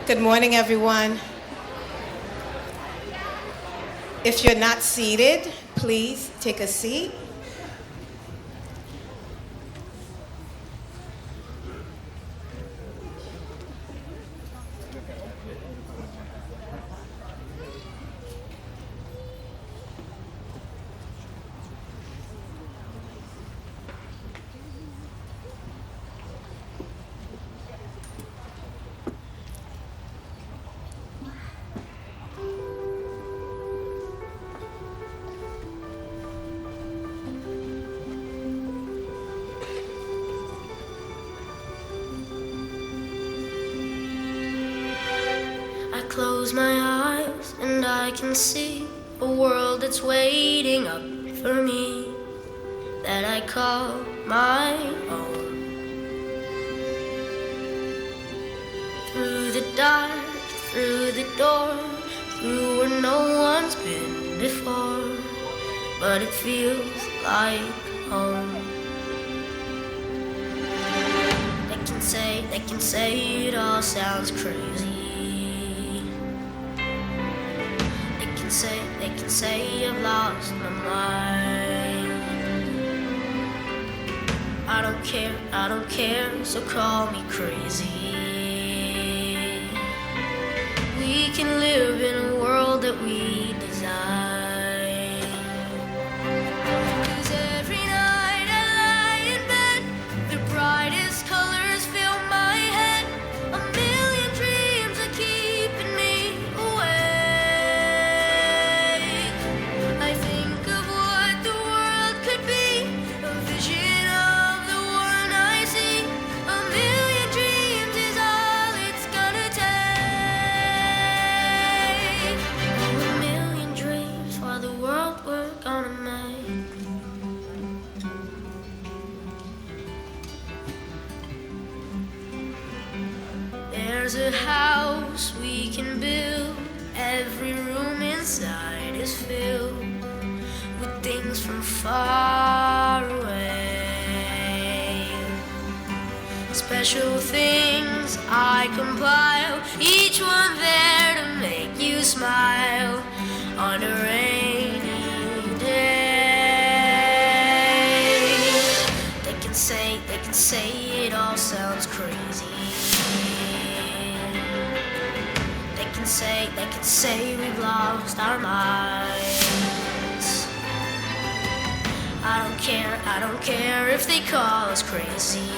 Good morning, everyone. If you're not seated, please take a seat. I close my eyes and I can see a world that's waiting up for me, that I call my own. Through the dark, through the door, through where no one's been before, but it feels like home. They can say it all sounds crazy. They can say I've lost my mind. I don't care, so call me crazy. We can live in a world that we design. 'Cause every night I lie in bed, the brightest colors fill my head. A million dreams are keeping me awake. I think of what the world could be, a vision of the one I see. A million dreams is all it's gonna take. A million dreams for the world we're gonna make. There's a house we can build. Every room inside is filled with things from far away. Special things I compile, each one there to make you smile on a rainy day. They can say it all sounds crazy. They can say we've lost our minds. I don't care if they call us crazy.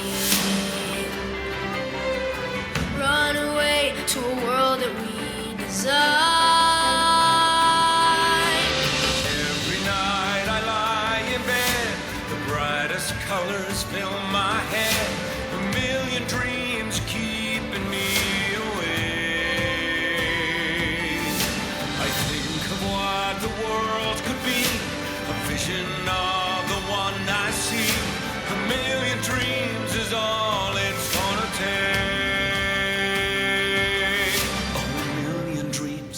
Run away to a world that we design. Every night I lie in bed, the brightest colors fill my head. A million dreams keeping me awake. I think of what the world could be, a vision of the one I see. A million dreams is all it's gonna take. A million dreams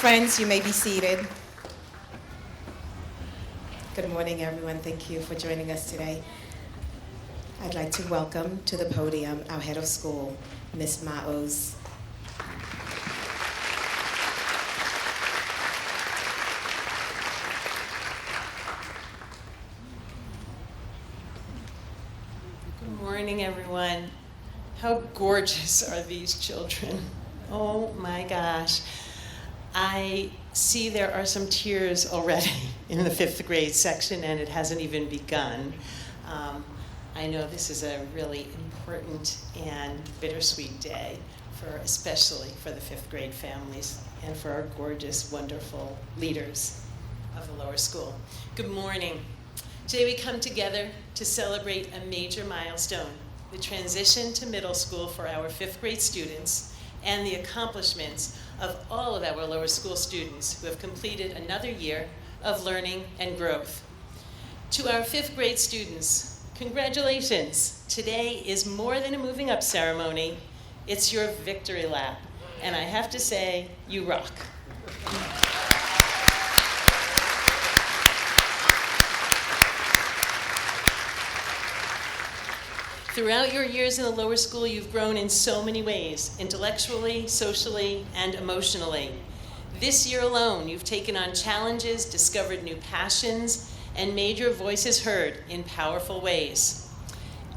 Friends, you may be seated. Good morning, everyone. Thank you for joining us today. I'd like to welcome to the podium our head of school, Ms. Maoz. Good morning, everyone. How gorgeous are these children? Oh my gosh. I see there are some tears already in the 5th grade section, and it hasn't even begun. I know this is a really important and bittersweet day, especially for the 5th grade families and for our gorgeous, wonderful leaders of the lower school. Good morning. Today we come together to celebrate a major milestone, the transition to middle school for our 5th grade students and the accomplishments of all of our lower school students who have completed another year of learning and growth. To our 5th grade students, congratulations. Today is more than a moving up ceremony. It's your victory lap. And I have to say, you rock. Throughout your years in the lower school, you've grown in so many ways, intellectually, socially, and emotionally. This year alone, you've taken on challenges, discovered new passions, and made your voices heard in powerful ways.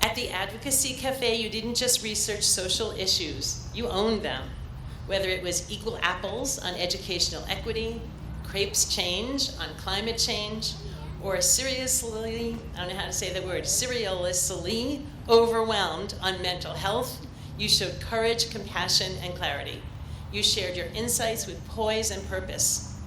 At the Advocacy Cafe, you didn't just research social issues, you owned them. Whether it was equal apples on educational equity, crepes change on climate change, or seriously, I don't know how to say the word, seriously overwhelmed on mental health, you showed courage, compassion, and clarity. You shared your insights with poise and purpose.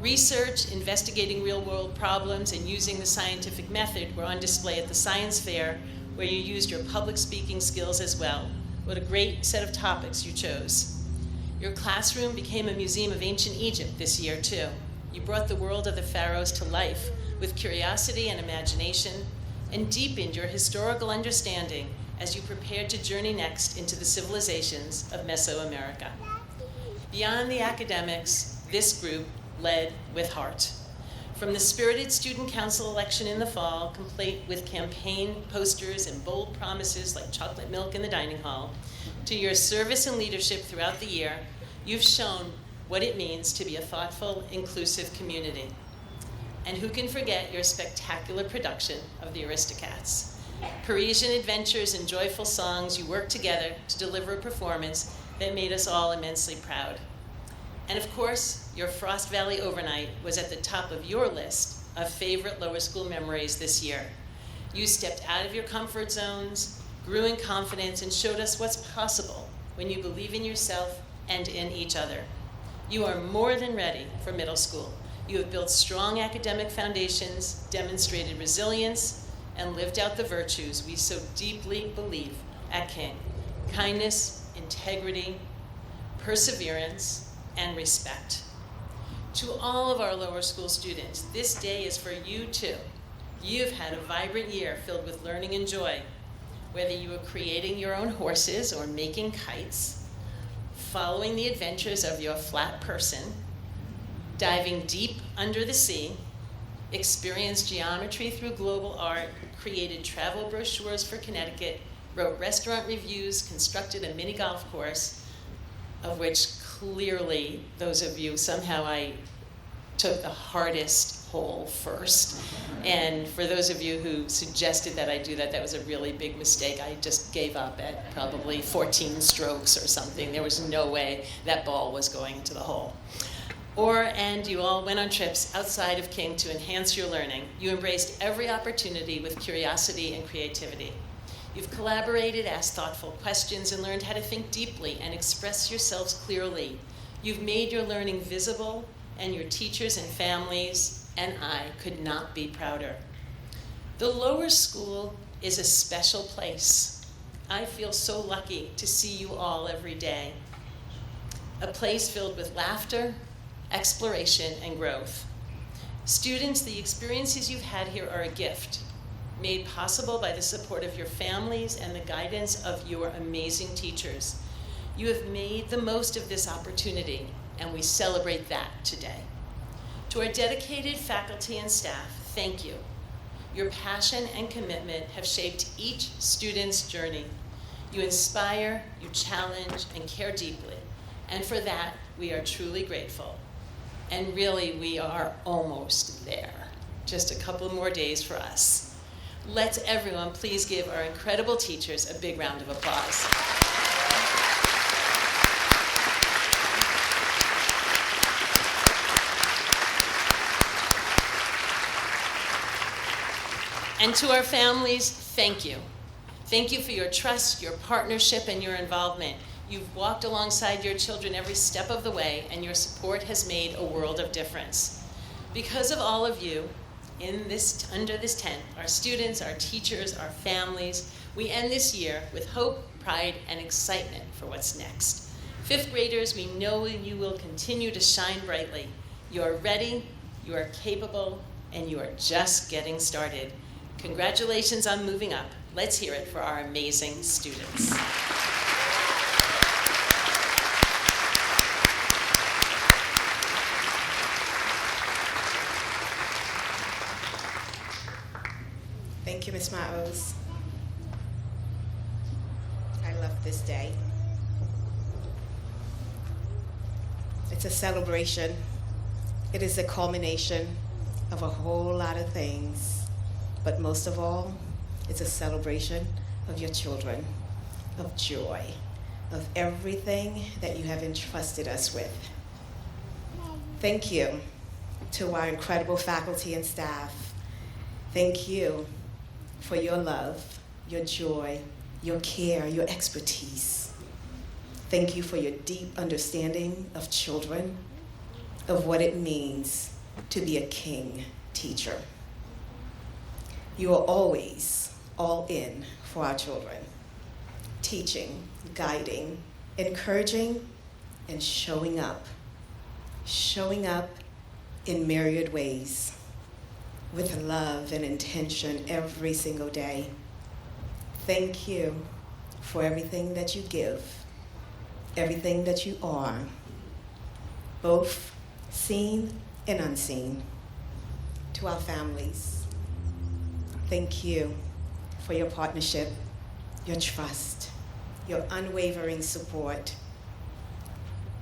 Research, investigating real-world problems, and using the scientific method were on display at the science fair, where you used your public speaking skills as well. What a great set of topics you chose. Your classroom became a museum of ancient Egypt this year, too. You brought the world of the pharaohs to life with curiosity and imagination, and deepened your historical understanding as you prepared to journey next into the civilizations of Mesoamerica. Beyond the academics, this group led with heart. From the spirited student council election in the fall, complete with campaign posters and bold promises like chocolate milk in the dining hall, to your service and leadership throughout the year, you've shown what it means to be a thoughtful, inclusive community. And who can forget your spectacular production of The Aristocats? Parisian adventures and joyful songs, you worked together to deliver a performance that made us all immensely proud. And of course, your Frost Valley overnight was at the top of your list of favorite lower school memories this year. You stepped out of your comfort zones, grew in confidence, and showed us what's possible when you believe in yourself and in each other. You are more than ready for middle school. You have built strong academic foundations, demonstrated resilience, and lived out the virtues we so deeply believe at King: kindness, integrity, perseverance, and respect. To all of our lower school students, this day is for you too. You've had a vibrant year filled with learning and joy. Whether you were creating your own horses or making kites, following the adventures of your flat person, diving deep under the sea, experienced geometry through global art, created travel brochures for Connecticut, wrote restaurant reviews, constructed a mini golf course, of which clearly those of you, somehow I took the hardest hole first. And for those of you who suggested that I do that, that was a really big mistake. I just gave up at probably 14 strokes or something. There was no way that ball was going into the hole. And you all went on trips outside of King to enhance your learning. You embraced every opportunity with curiosity and creativity. You've collaborated, asked thoughtful questions, and learned how to think deeply and express yourselves clearly. You've made your learning visible, and your teachers and families and I could not be prouder. The lower school is a special place. I feel so lucky to see you all every day. A place filled with laughter, exploration, and growth. Students, the experiences you've had here are a gift, made possible by the support of your families and the guidance of your amazing teachers. You have made the most of this opportunity, and we celebrate that today. To our dedicated faculty and staff, thank you. Your passion and commitment have shaped each student's journey. You inspire, you challenge, and care deeply. And for that, we are truly grateful. And really, we are almost there. Just a couple more days for us. Let's everyone please give our incredible teachers a big round of applause. And to our families, thank you. Thank you for your trust, your partnership, and your involvement. You've walked alongside your children every step of the way, and your support has made a world of difference. Because of all of you under this tent, our students, our teachers, our families, we end this year with hope, pride, and excitement for what's next. Fifth graders, we know you will continue to shine brightly. You are ready, you are capable, and you are just getting started. Congratulations on moving up. Let's hear it for our amazing students. Thank you, Ms. Maos. I love this day. It's a celebration. It is a culmination of a whole lot of things. But most of all, it's a celebration of your children, of joy, of everything that you have entrusted us with. Thank you to our incredible faculty and staff. Thank you for your love, your joy, your care, your expertise. Thank you for your deep understanding of children, of what it means to be a king teacher. You are always all in for our children, teaching, guiding, encouraging, and showing up in myriad ways, with love and intention every single day. Thank you for everything that you give, everything that you are, both seen and unseen. To our families, thank you for your partnership, your trust, your unwavering support.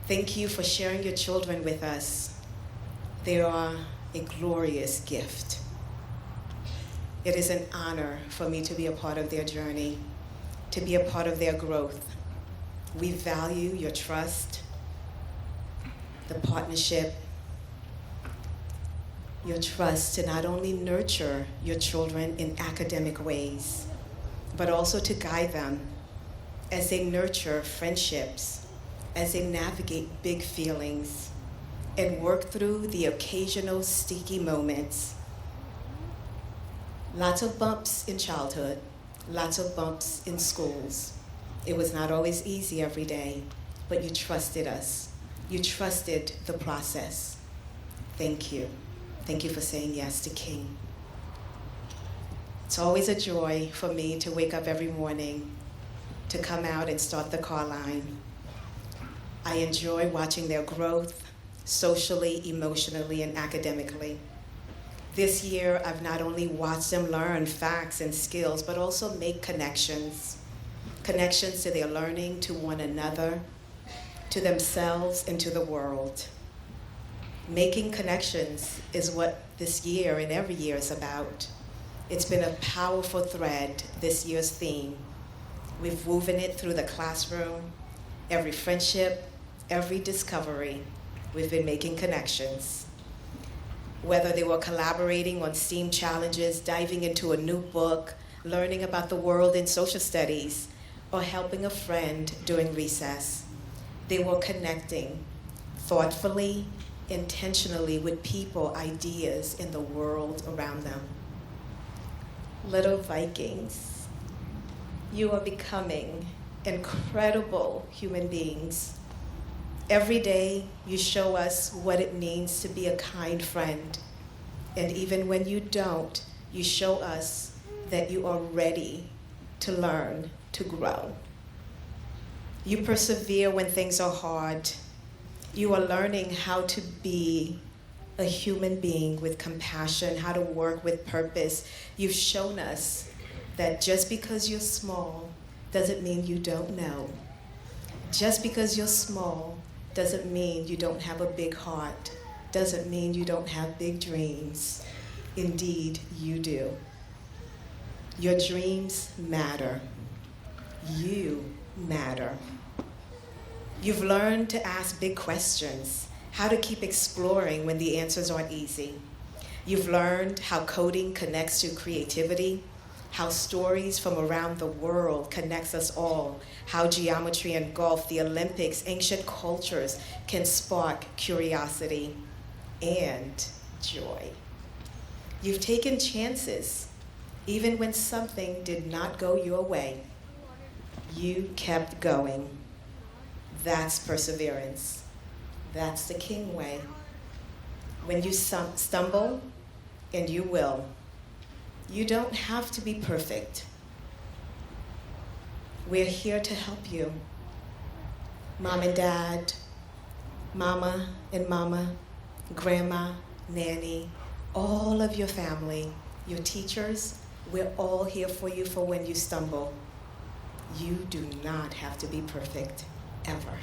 Thank you for sharing your children with us. They are a glorious gift. It is an honor for me to be a part of their journey, to be a part of their growth. We value your trust, the partnership, your trust to not only nurture your children in academic ways, but also to guide them as they nurture friendships, as they navigate big feelings, and work through the occasional sticky moments. Lots of bumps in childhood, lots of bumps in schools. It was not always easy every day, but you trusted us. You trusted the process. Thank you. Thank you for saying yes to King. It's always a joy for me to wake up every morning, to come out and start the car line. I enjoy watching their growth, socially, emotionally, and academically. This year, I've not only watched them learn facts and skills, but also make connections to their learning, to one another, to themselves, and to the world. Making connections is what this year and every year is about. It's been a powerful thread, this year's theme. We've woven it through the classroom, every friendship, every discovery. We've been making connections. Whether they were collaborating on STEAM challenges, diving into a new book, learning about the world in social studies, or helping a friend during recess, they were connecting thoughtfully, intentionally with people, ideas, in the world around them. Little Vikings, you are becoming incredible human beings. Every day, you show us what it means to be a kind friend. And even when you don't, you show us that you are ready to learn, to grow. You persevere when things are hard. You are learning how to be a human being with compassion, how to work with purpose. You've shown us that just because you're small doesn't mean you don't know. Just because you're small doesn't mean you don't have a big heart, doesn't mean you don't have big dreams. Indeed, you do. Your dreams matter. You matter. You've learned to ask big questions, how to keep exploring when the answers aren't easy. You've learned how coding connects to creativity, how stories from around the world connects us all, how geometry and golf, the Olympics, ancient cultures can spark curiosity and joy. You've taken chances, even when something did not go your way. You kept going. That's perseverance. That's the King way. When you stumble, and you will, you don't have to be perfect. We're here to help you. Mom and Dad, Mama and Mama, Grandma, Nanny, all of your family, your teachers, we're all here for you for when you stumble. You do not have to be perfect, ever.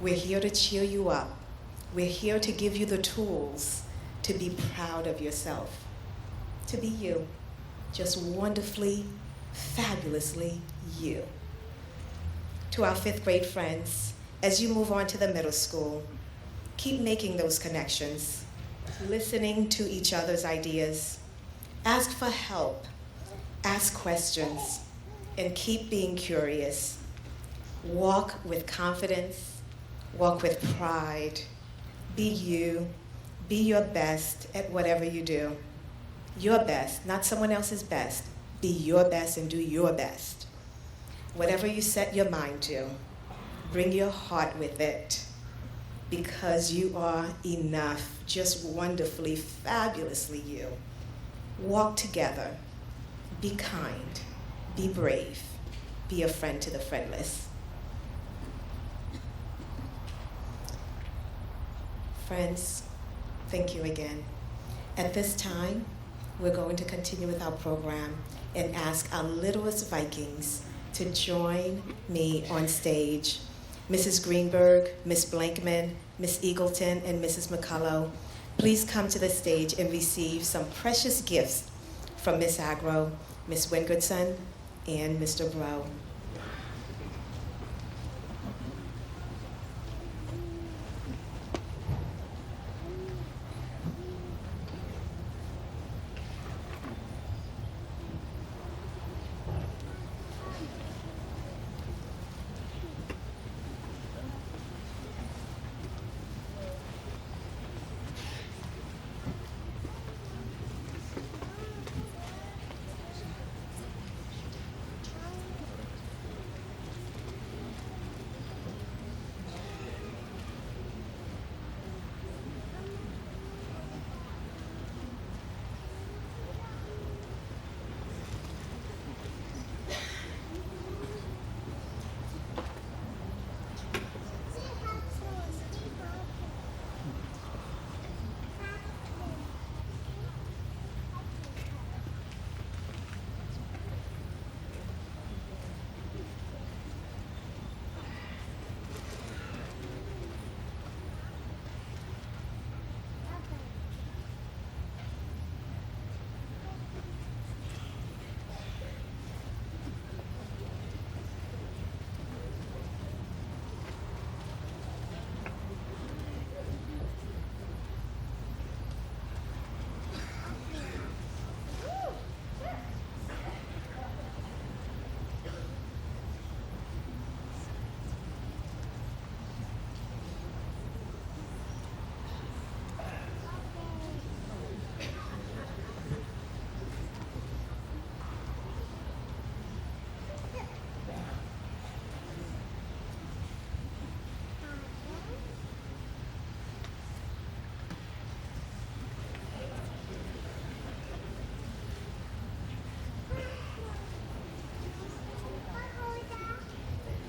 We're here to cheer you up. We're here to give you the tools to be proud of yourself, to be you, just wonderfully, fabulously you. To our 5th grade friends, as you move on to the middle school, keep making those connections, listening to each other's ideas, ask for help, ask questions, and keep being curious. Walk with confidence, walk with pride. Be you, be your best at whatever you do. Your best, not someone else's best. Be your best and do your best. Whatever you set your mind to, bring your heart with it, because you are enough, just wonderfully, fabulously you. Walk together. Be kind. Be brave. Be a friend to the friendless. Friends, thank you again. At this time, we're going to continue with our program and ask our littlest Vikings to join me on stage. Mrs. Greenberg, Miss Blankman, Miss Eagleton, and Mrs. McCullough, please come to the stage and receive some precious gifts from Miss Agro, Miss Wingardson, and Mr. Bro.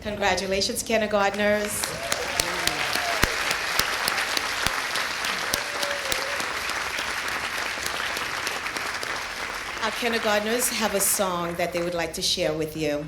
Congratulations, kindergartners. Our kindergartners have a song that they would like to share with you.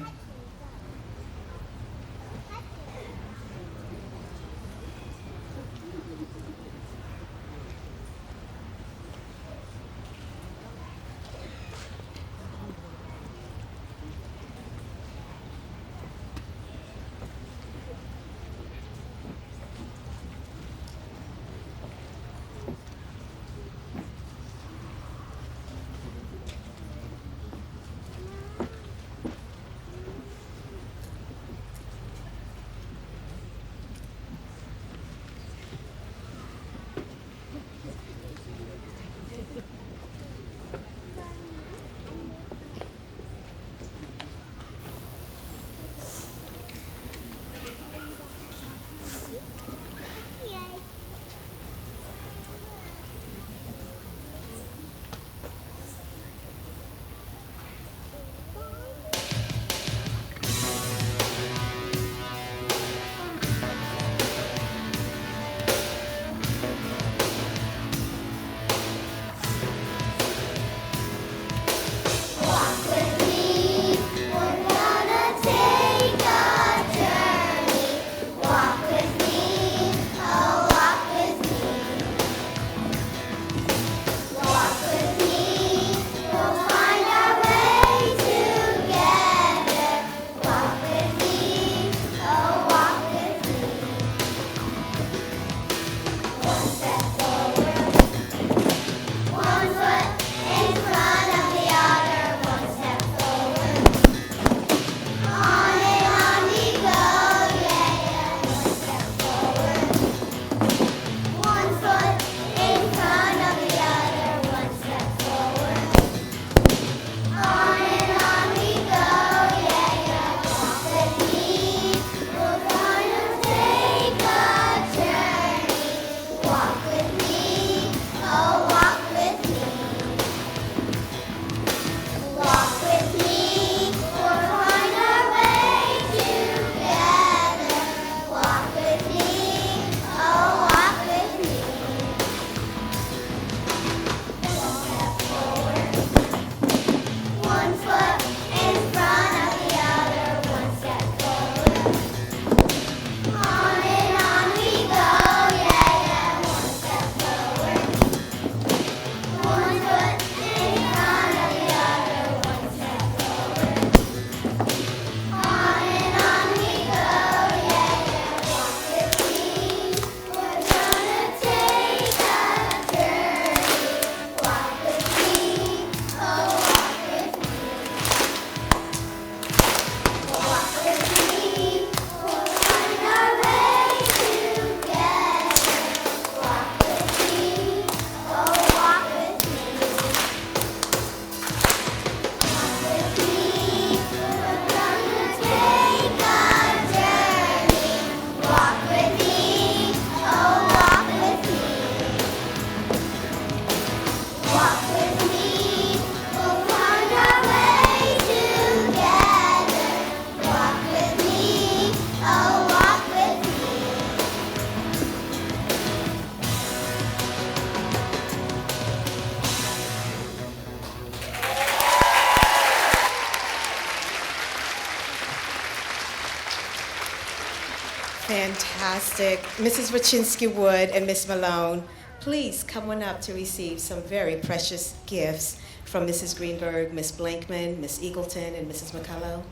Fantastic. Mrs. Wachinski Wood and Miss Malone, please come on up to receive some very precious gifts from Mrs. Greenberg, Miss Blankman, Miss Eagleton, and Mrs. McCullough.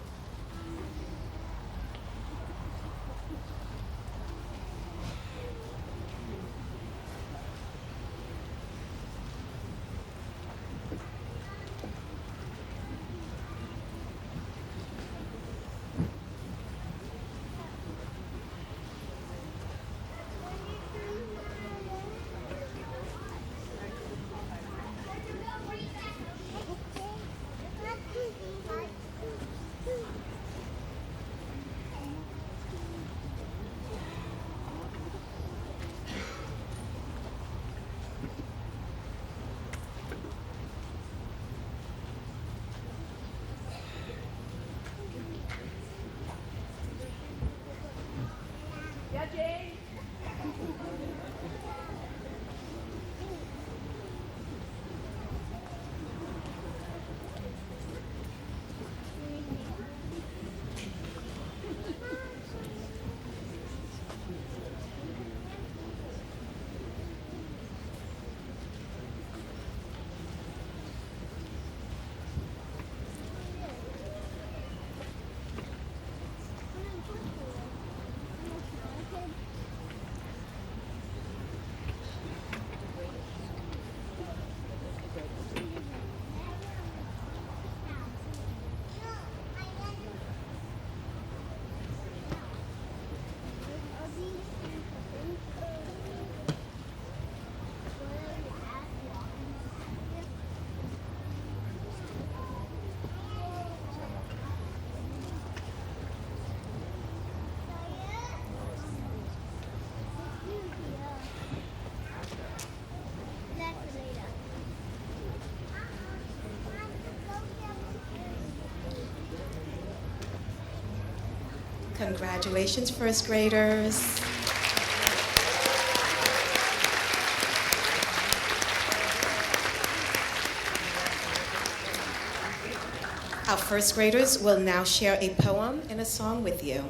Congratulations, first graders. Our first graders will now share a poem and a song with you.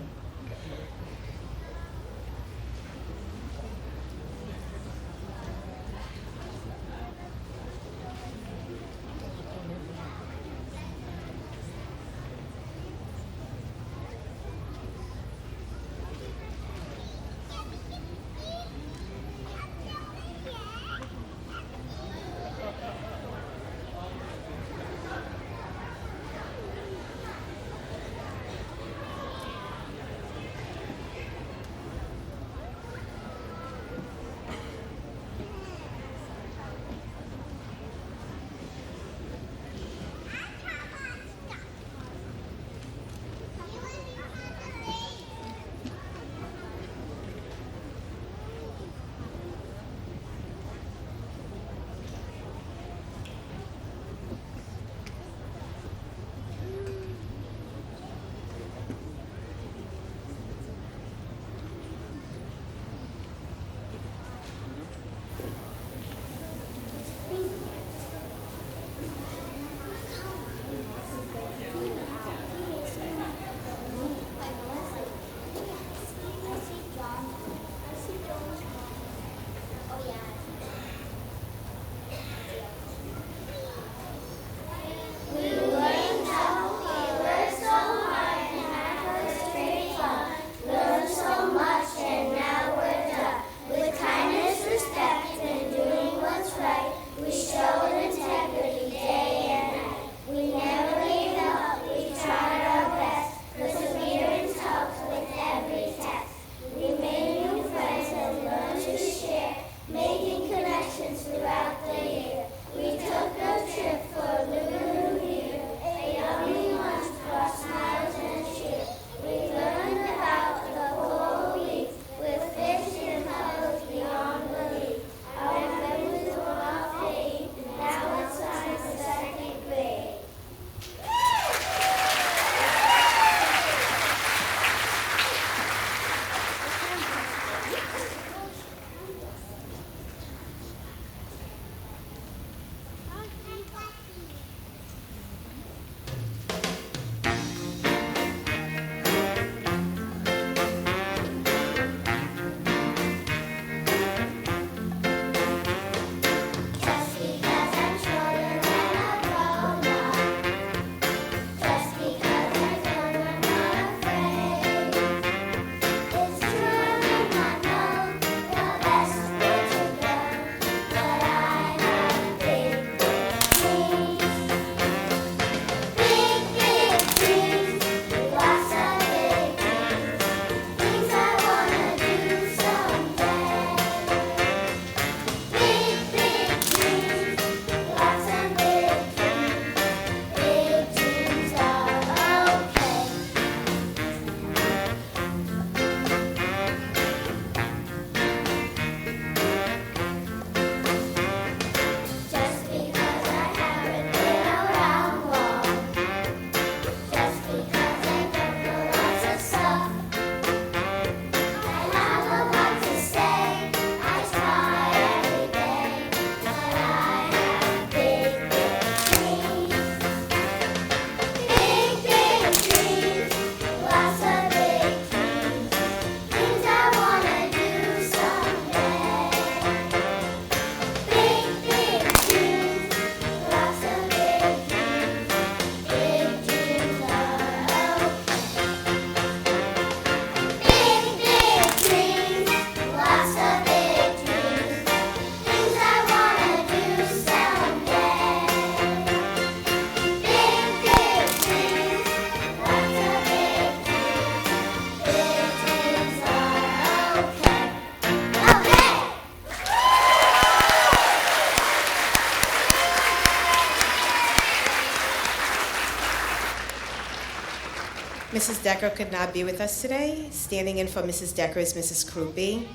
Mrs. Decker could not be with us today. Standing in for Mrs. Decker is Mrs. Krupe.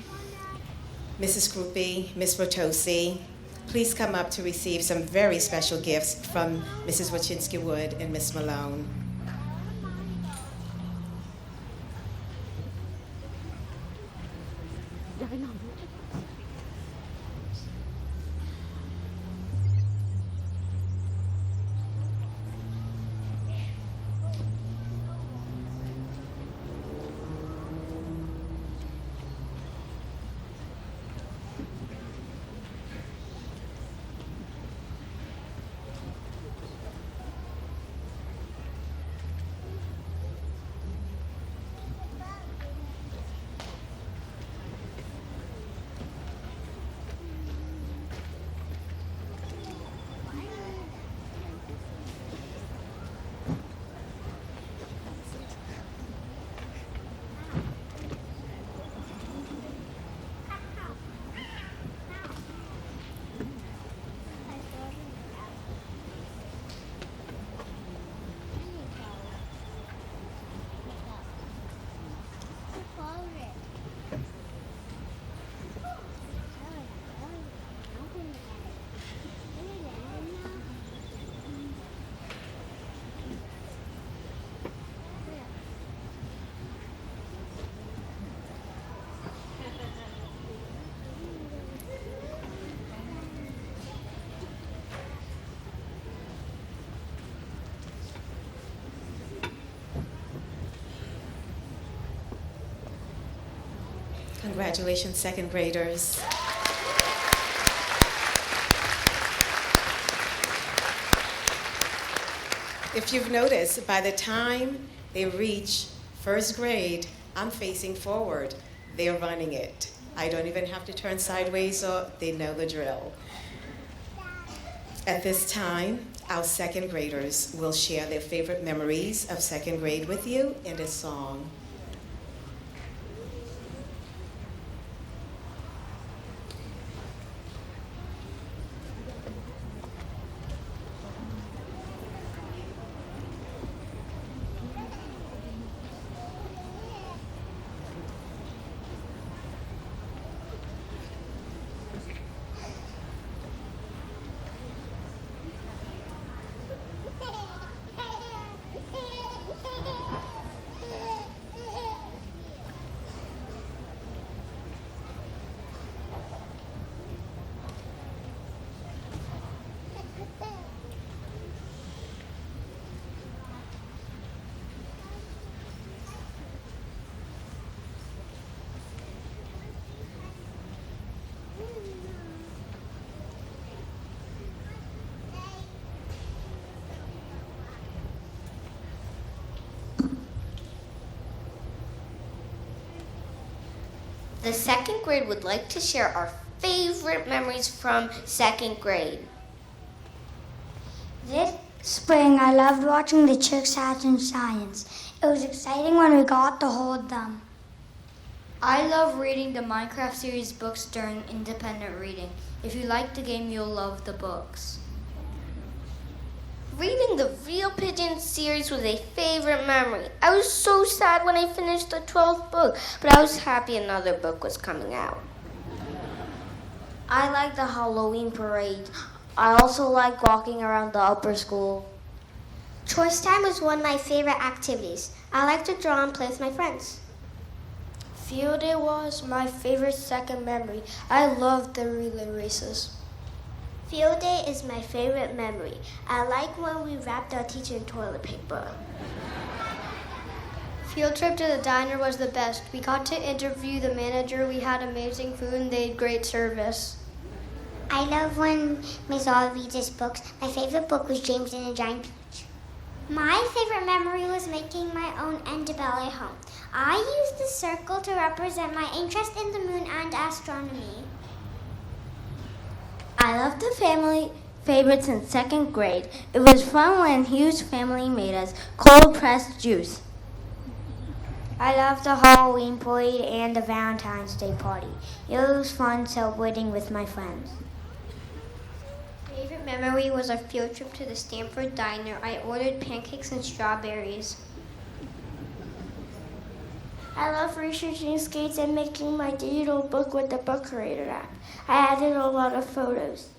Mrs. Krupe, Ms. Rotosi, please come up to receive some very special gifts from Mrs. Wachinski Wood and Ms. Malone. Congratulations, second graders. If you've noticed, by the time they reach first grade, I'm facing forward. They're running it. I don't even have to turn sideways, or they know the drill. At this time, our second graders will share their favorite memories of second grade with you in a song. The second grade would like to share our favorite memories from second grade. This spring, I loved watching the chicks hatch in science. It was exciting when we got to hold them. I love reading the Minecraft series books during independent reading. If you like the game, you'll love the books. Reading the Real Pigeons series was a favorite memory. I was so sad when I finished the 12th book, but I was happy another book was coming out. I like the Halloween parade. I also like walking around the upper school. Choice time was one of my favorite activities. I like to draw and play with my friends. Field day was my favorite second memory. I loved the relay races. Field day is my favorite memory. I like when we wrapped our teacher in toilet paper. Field trip to the diner was the best. We got to interview the manager. We had amazing food and they had great service. I love when Miss All reads us books. My favorite book was James and the Giant Peach. My favorite memory was making my own Endebelly home. I used the circle to represent my interest in the moon and astronomy. I loved the family favorites in second grade. It was fun when Hugh's family made us cold pressed juice. I loved the Halloween parade and the Valentine's Day party. It was fun celebrating with my friends. Favorite memory was our field trip to the Stanford Diner. I ordered pancakes and strawberries. I love researching skates and making my digital book with the Book Creator app. I added a lot of photos.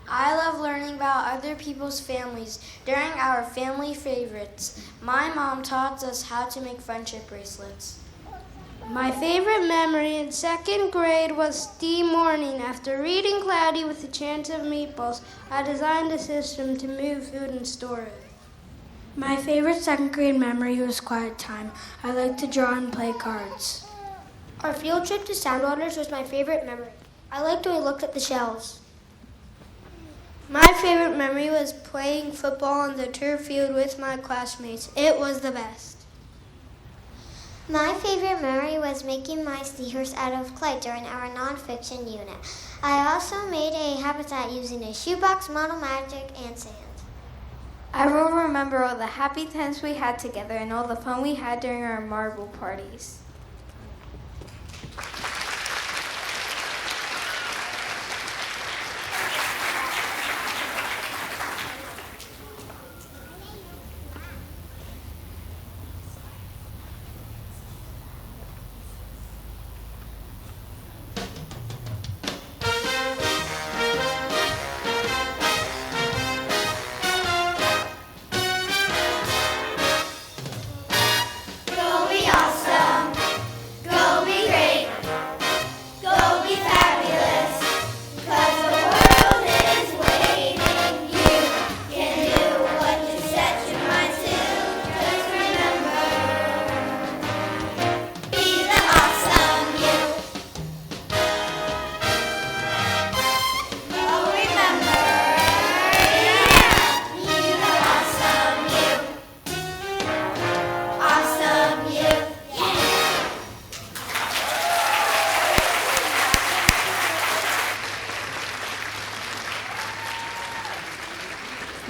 I love learning about other people's families. During our family favorites, my mom taught us how to make friendship bracelets. My favorite memory in second grade was the morning. After reading Cloudy with a Chance of Meatballs, I designed a system to move food and store it. My favorite second grade memory was quiet time. I like to draw and play cards. Our field trip to Soundwaters was my favorite memory. I liked when we looked at the shells. My favorite memory was playing football on the turf field with my classmates. It was the best. My favorite memory was making my seahorse out of clay during our nonfiction unit. I also made a habitat using a shoebox, model magic, and sand. I will remember all the happy times we had together and all the fun we had during our marble parties.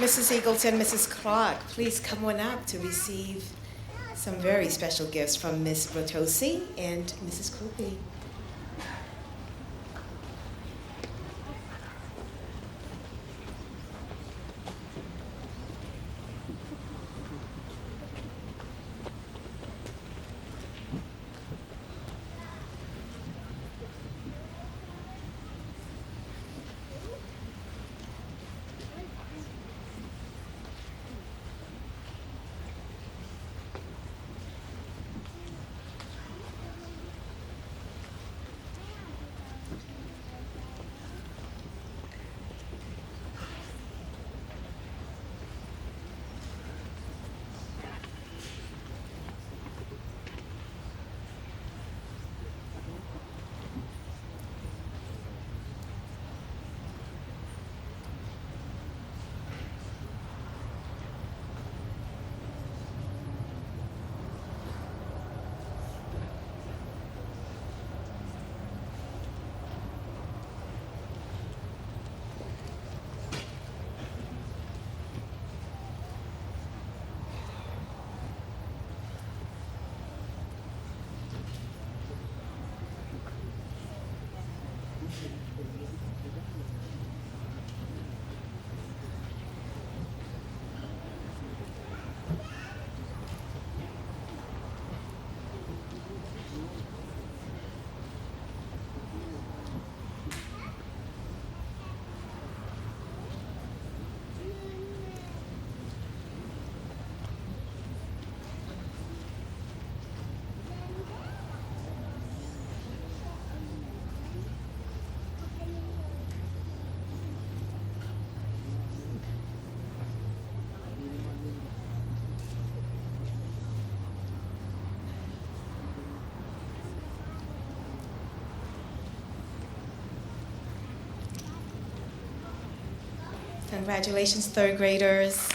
Mrs. Eagleton, Mrs. Clark, please come on up to receive some very special gifts from Ms. Rotosi and Mrs. Krupe. Congratulations, third graders.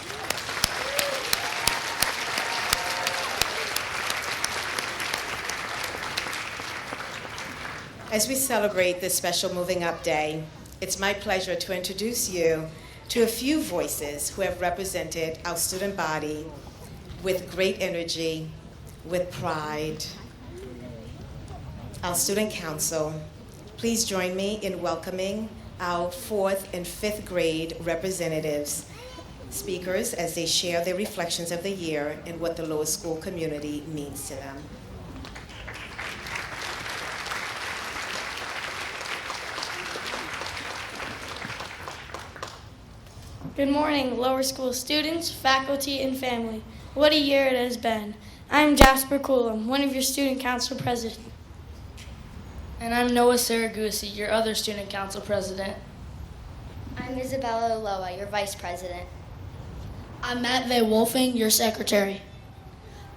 As we celebrate this special Moving Up Day, it's my pleasure to introduce you to a few voices who have represented our student body with great energy, with pride. Our student council, please join me in welcoming our 4th and 5th grade representatives, speakers, as they share their reflections of the year and what the lower school community means to them. Good morning, lower school students, faculty, and family. What a year it has been. I'm Jasper Coulomb, one of your student council presidents. And I'm Noah Saragusi, your other student council president. I'm Isabella Oloa, your vice president. I'm Matt V. Wolfing, your secretary.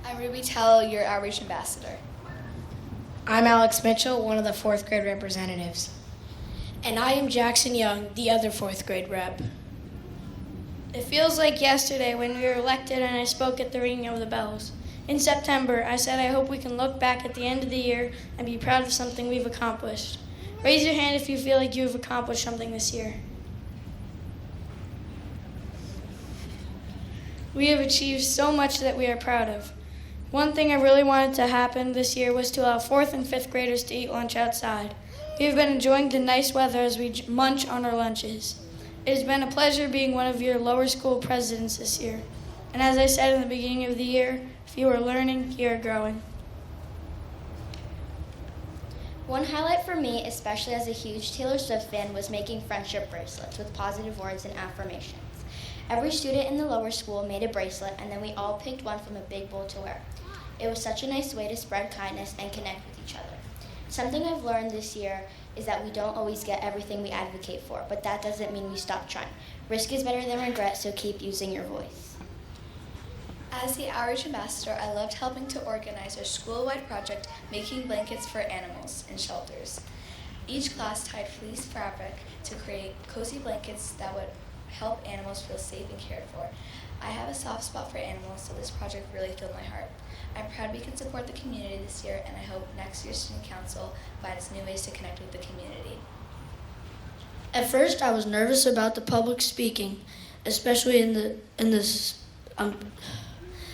I'm Ruby Tello, your outreach ambassador. I'm Alex Mitchell, one of the 4th grade representatives. And I am Jackson Young, the other 4th grade rep. It feels like yesterday when we were elected and I spoke at the ringing of the bells. In September, I said I hope we can look back at the end of the year and be proud of something we've accomplished. Raise your hand if you feel like you've accomplished something this year. We have achieved so much that we are proud of. One thing I really wanted to happen this year was to allow 4th and 5th graders to eat lunch outside. We have been enjoying the nice weather as we munch on our lunches. It has been a pleasure being one of your lower school presidents this year. And as I said in the beginning of the year, if you are learning, you are growing. One highlight for me, especially as a huge Taylor Swift fan, was making friendship bracelets with positive words and affirmations. Every student in the lower school made a bracelet, and then we all picked one from a big bowl to wear. It was such a nice way to spread kindness and connect with each other. Something I've learned this year is that we don't always get everything we advocate for, but that doesn't mean we stop trying. Risk is better than regret, so keep using your voice. As the outreach ambassador, I loved helping to organize our school-wide project, making blankets for animals in shelters. Each class tied fleece fabric to create cozy blankets that would help animals feel safe and cared for. I have a soft spot for animals, so this project really filled my heart. I'm proud we can support the community this year, and I hope next year's student council finds new ways to connect with the community. At first, I was nervous about the public speaking, especially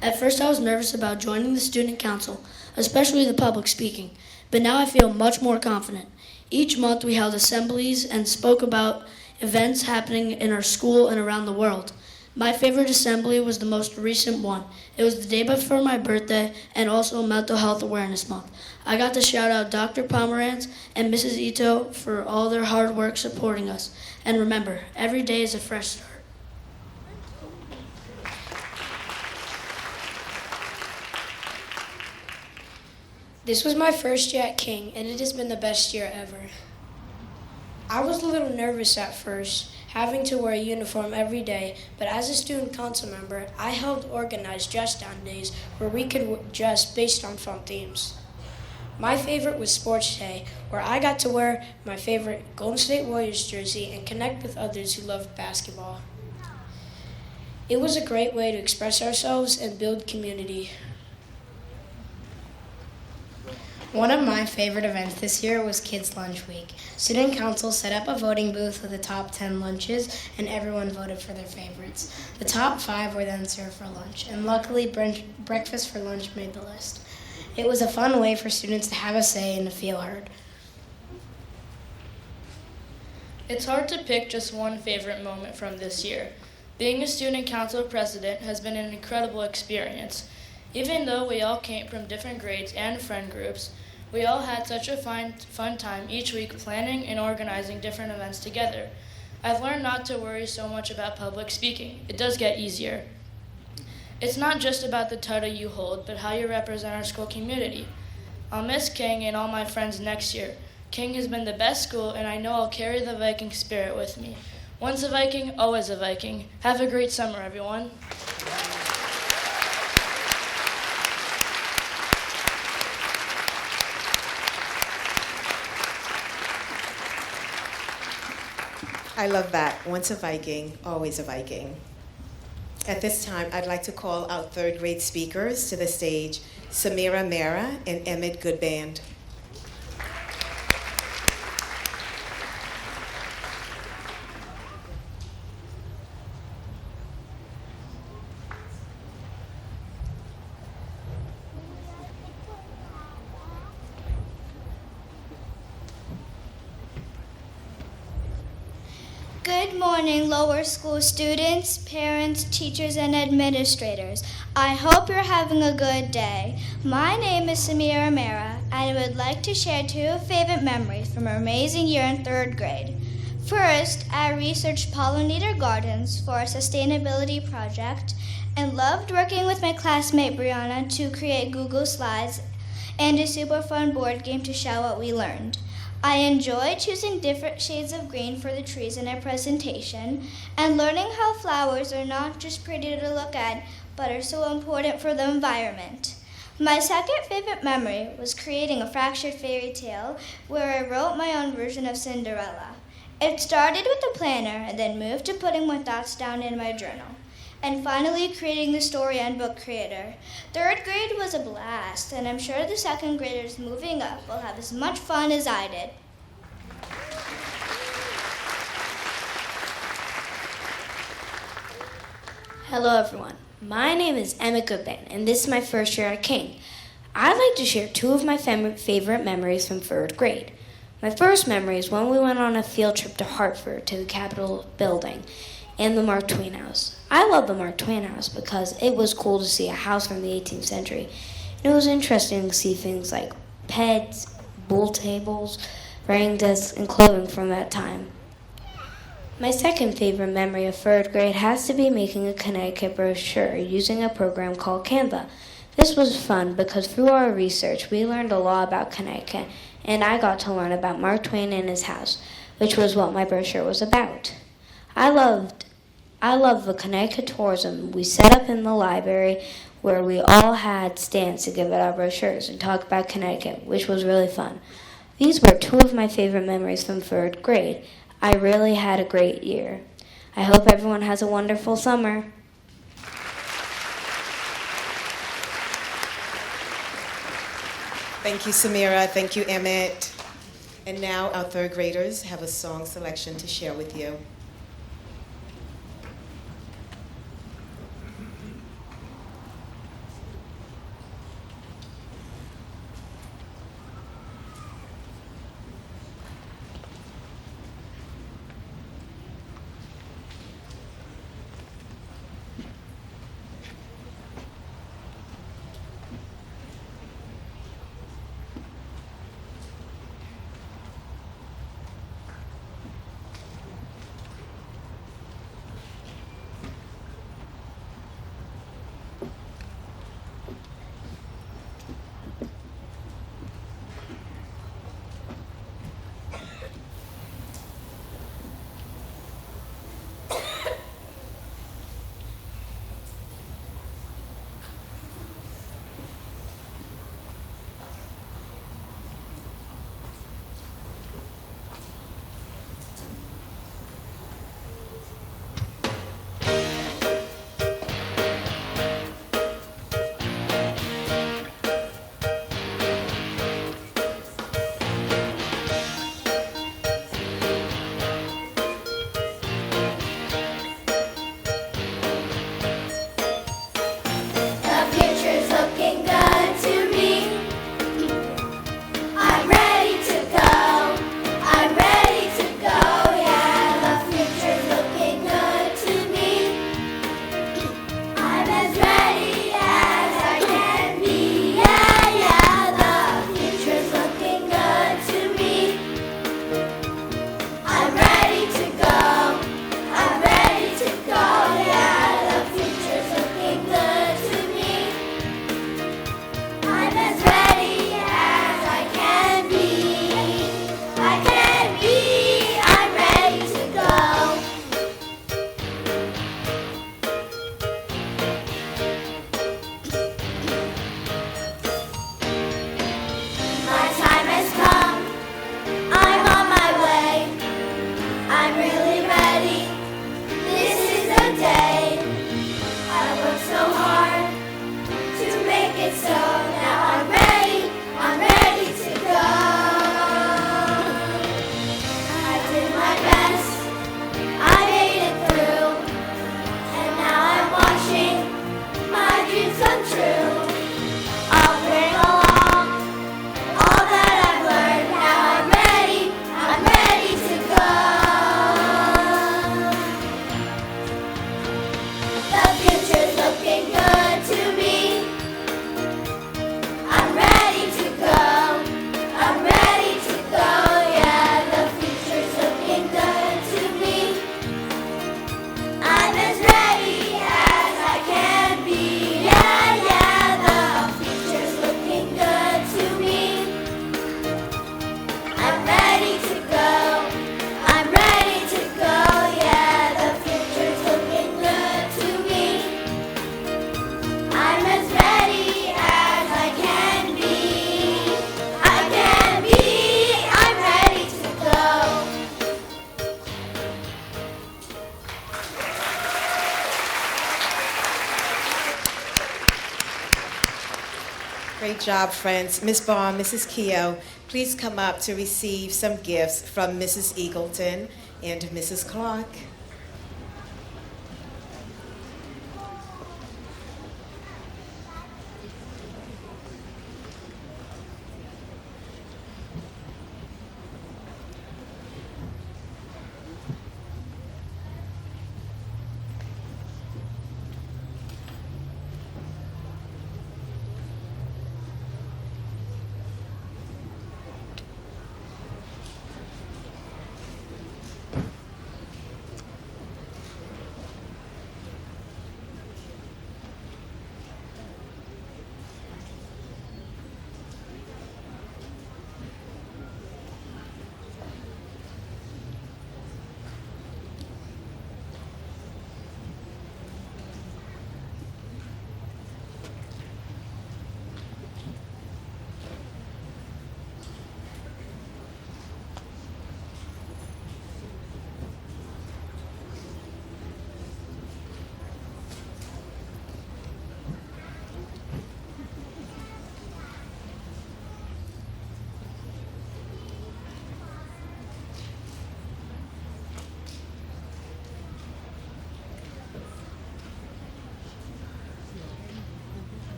At first, I was nervous about joining the student council, especially the public speaking, but now I feel much more confident. Each month, we held assemblies and spoke about events happening in our school and around the world. My favorite assembly was the most recent one. It was the day before my birthday and also Mental Health Awareness Month. I got to shout out Dr. Pomerantz and Mrs. Ito for all their hard work supporting us. And remember, every day is a fresh start. This was my first year at King, and it has been the best year ever. I was a little nervous at first, having to wear a uniform every day, but as a student council member, I helped organize dress down days where we could dress based on fun themes. My favorite was Sports Day, where I got to wear my favorite Golden State Warriors jersey and connect with others who loved basketball. It was a great way to express ourselves and build community. One of my favorite events this year was Kids Lunch Week. Student council set up a voting booth with the top 10 lunches, and everyone voted for their favorites. The top 5 were then served for lunch, and luckily breakfast for lunch made the list. It was a fun way for students to have a say and to feel heard. It's hard to pick just one favorite moment from this year. Being a student council president has been an incredible experience. Even though we all came from different grades and friend groups, we all had such a fun time each week planning and organizing different events together. I've learned not to worry so much about public speaking. It does get easier. It's not just about the title you hold, but how you represent our school community. I'll miss King and all my friends next year. King has been the best school, and I know I'll carry the Viking spirit with me. Once a Viking, always a Viking. Have a great summer, everyone. I love that. Once a Viking, always a Viking. At this time, I'd like to call out 3rd grade speakers to the stage, Samira Mera and Emmett Goodband. Good morning, lower school students, parents, teachers, and administrators. I hope you're having a good day. My name is Samira Mera, and I would like to share 2 favorite memories from our amazing year in 3rd grade. First, I researched pollinator gardens for a sustainability project and loved working with my classmate Brianna to create Google Slides and a super fun board game to show what we learned. I enjoyed choosing different shades of green for the trees in our presentation and learning how flowers are not just pretty to look at, but are so important for the environment. My second favorite memory was creating a fractured fairy tale where I wrote my own version of Cinderella. It started with a planner and then moved to putting my thoughts down in my journal, and finally creating the story and book creator. Third grade was a blast, and I'm sure the second graders moving up will have as much fun as I did. Hello everyone, my name is Emma Goodman, and this is my first year at King. I'd like to share two of my favorite memories from third grade. My first memory is when we went on a field trip to Hartford to the Capitol building and the Mark Twain House. I love the Mark Twain House because it was cool to see a house from the 18th century. And it was interesting to see things like beds, bull tables, writing desks, and clothing from that time. My second favorite memory of third grade has to be making a Connecticut brochure using a program called Canva. This was fun because through our research we learned a lot about Connecticut, and I got to learn about Mark Twain and his house, which was what my brochure was about. I loved the Connecticut tourism we set up in the library where we all had stands to give out our brochures and talk about Connecticut, which was really fun. These were two of my favorite memories from third grade. I really had a great year. I hope everyone has a wonderful summer. Thank you, Samira. Thank you, Emmett. And now our third graders have a song selection to share with you. Great job, friends. Miss Baum, Mrs. Keogh, please come up to receive some gifts from Mrs. Eagleton and Mrs. Clark.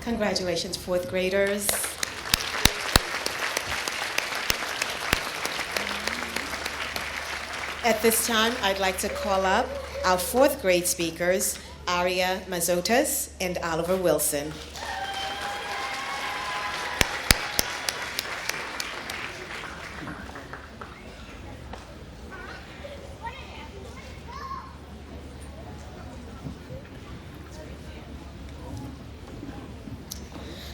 Congratulations, fourth graders. At this time, I'd like to call up our fourth grade speakers, Aria Mazotas and Oliver Wilson.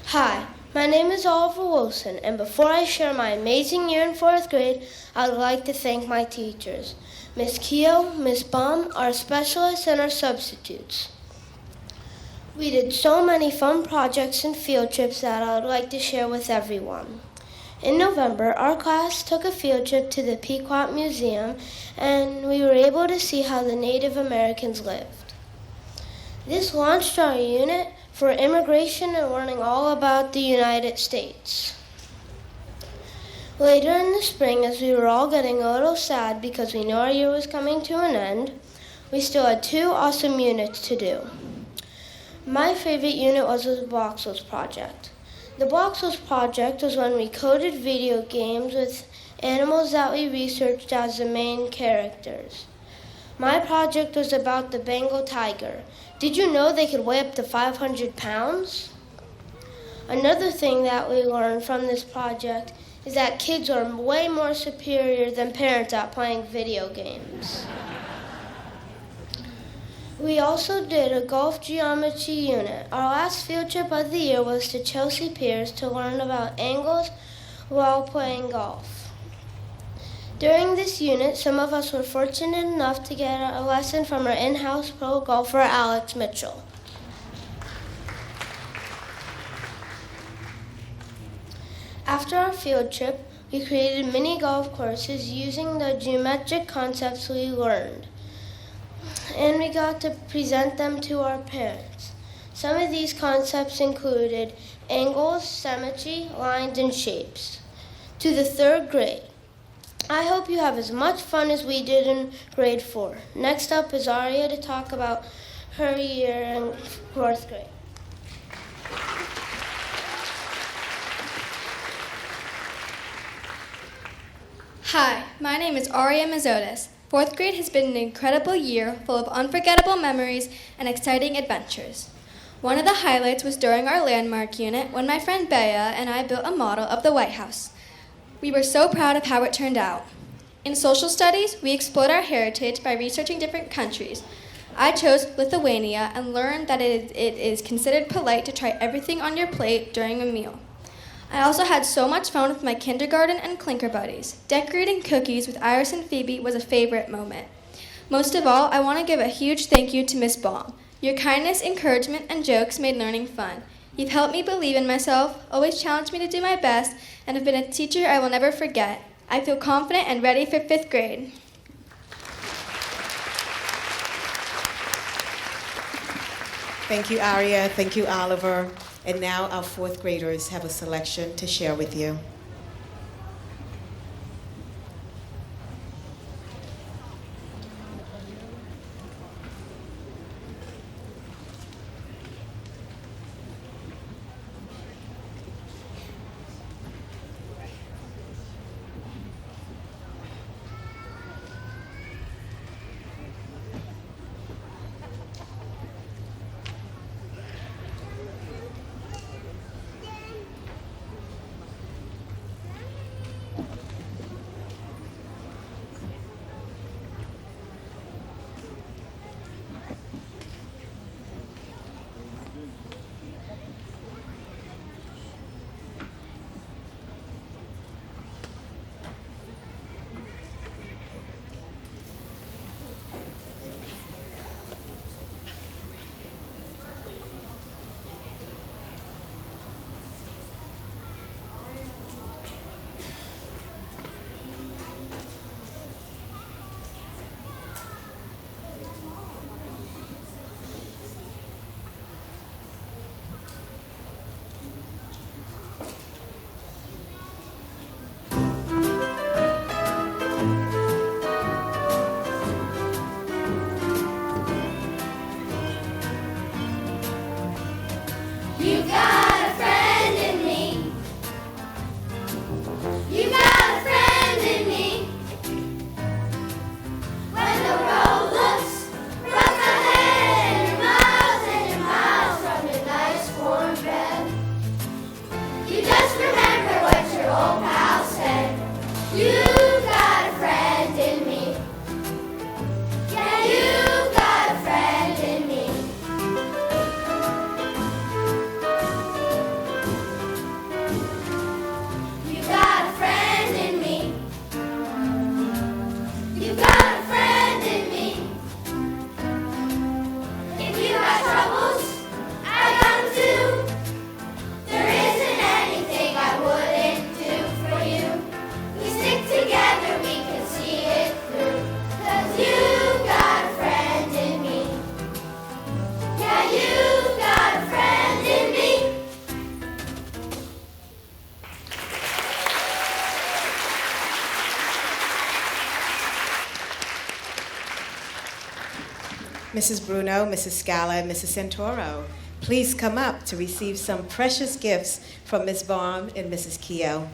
Hi, my name is Oliver Wilson, and before I share my amazing year in fourth grade, I would like to thank my teachers, Miss Keogh, Miss Baum, our specialists, and our substitutes. We did so many fun projects and field trips that I would like to share with everyone. In November, our class took a field trip to the Pequot Museum, and we were able to see how the Native Americans lived. This launched our unit for immigration and learning all about the United States. Later in the spring, as we were all getting a little sad because we knew our year was coming to an end, we still had 2 awesome units to do. My favorite unit was the Bloxels Project. The Bloxels Project was when we coded video games with animals that we researched as the main characters. My project was about the Bengal tiger. Did you know they could weigh up to 500 pounds? Another thing that we learned from this project is that kids are way more superior than parents at playing video games. We also did a golf geometry unit. Our last field trip of the year was to Chelsea Piers to learn about angles while playing golf. During this unit, some of us were fortunate enough to get a lesson from our in-house pro golfer, Alex Mitchell. After our field trip, we created mini golf courses using the geometric concepts we learned, and we got to present them to our parents. Some of these concepts included angles, symmetry, lines, and shapes. To the 3rd grade, I hope you have as much fun as we did in grade 4. Next up is Aria to talk about her year in 4th grade. Hi, my name is Aria Mazotas. 4th grade has been an incredible year full of unforgettable memories and exciting adventures. One of the highlights was during our landmark unit when my friend Bea and I built a model of the White House. We were so proud of how it turned out. In social studies, we explored our heritage by researching different countries. I chose Lithuania and learned that it is considered polite to try everything on your plate during a meal. I also had so much fun with my kindergarten and Clinker buddies. Decorating cookies with Iris and Phoebe was a favorite moment. Most of all, I want to give a huge thank you to Miss Baum. Your kindness, encouragement, and jokes made learning fun. You've helped me believe in myself, always challenged me to do my best, and have been a teacher I will never forget. I feel confident and ready for 5th grade. Thank you, Aria. Thank you, Oliver. And now our 4th graders have a selection to share with you. Mrs. Bruno, Mrs. Scala, and Mrs. Santoro, please come up to receive some precious gifts from Ms. Baum and Mrs. Keough.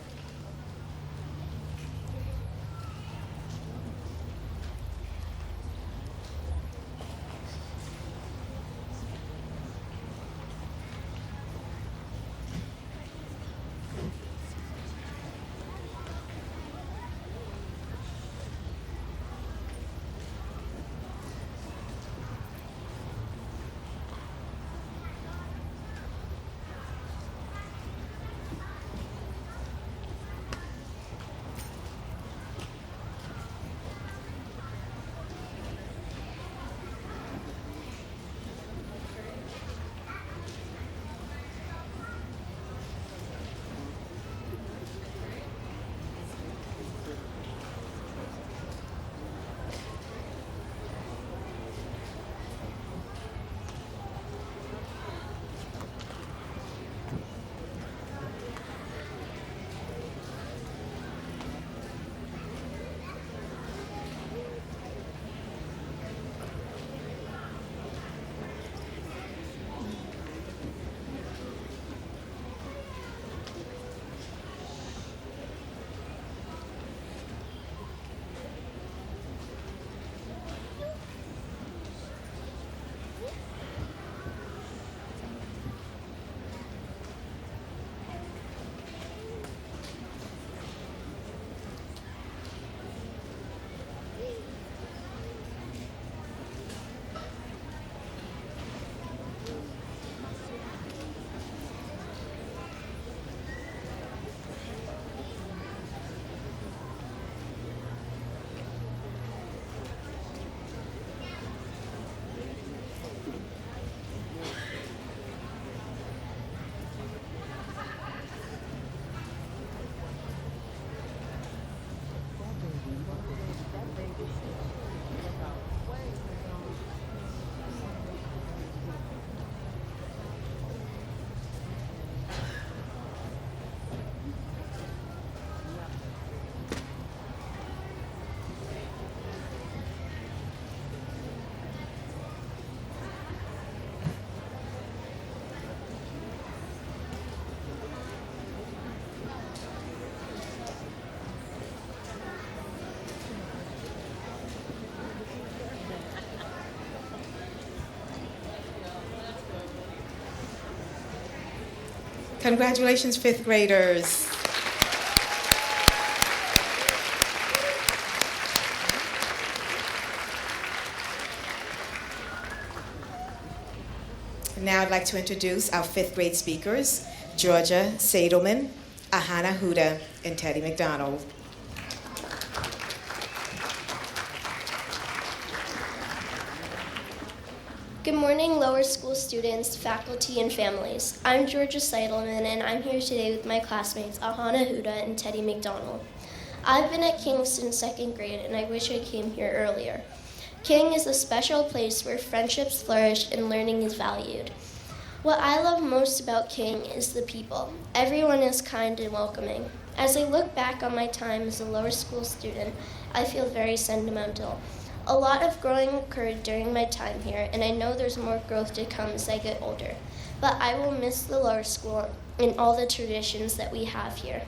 Congratulations, fifth graders. Now I'd like to introduce our fifth grade speakers, Georgia Sadelman, Ahana Huda, and Teddy McDonald. Good morning, lower school students, faculty, and families. I'm Georgia Seidelman, and I'm here today with my classmates, Ahana Huda and Teddy McDonald. I've been at King since second grade, and I wish I came here earlier. King is a special place where friendships flourish and learning is valued. What I love most about King is the people. Everyone is kind and welcoming. As I look back on my time as a lower school student, I feel very sentimental. A lot of growing occurred during my time here, and I know there's more growth to come as I get older. But I will miss the lower school and all the traditions that we have here.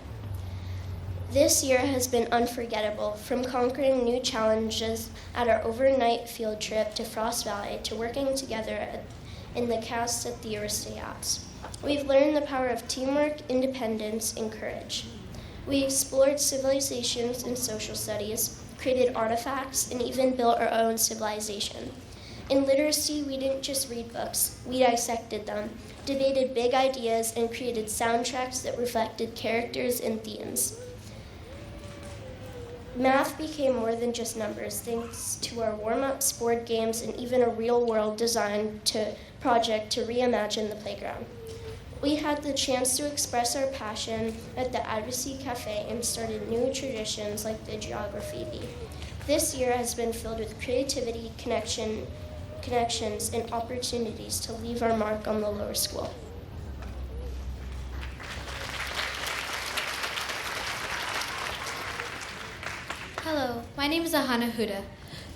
This year has been unforgettable, from conquering new challenges at our overnight field trip to Frost Valley to working together in the cast at the Aristeiats. We've learned the power of teamwork, independence, and courage. We explored civilizations and social studies, created artifacts, and even built our own civilization. In literacy, we didn't just read books, we dissected them, debated big ideas, and created soundtracks that reflected characters and themes. Math became more than just numbers, thanks to our warm-ups, board games, and even a real-world design project to reimagine the playground. We had the chance to express our passion at the Advocacy Cafe and started new traditions like the Geography Bee. This year has been filled with creativity, connections, and opportunities to leave our mark on the lower school. Hello, my name is Ahana Huda.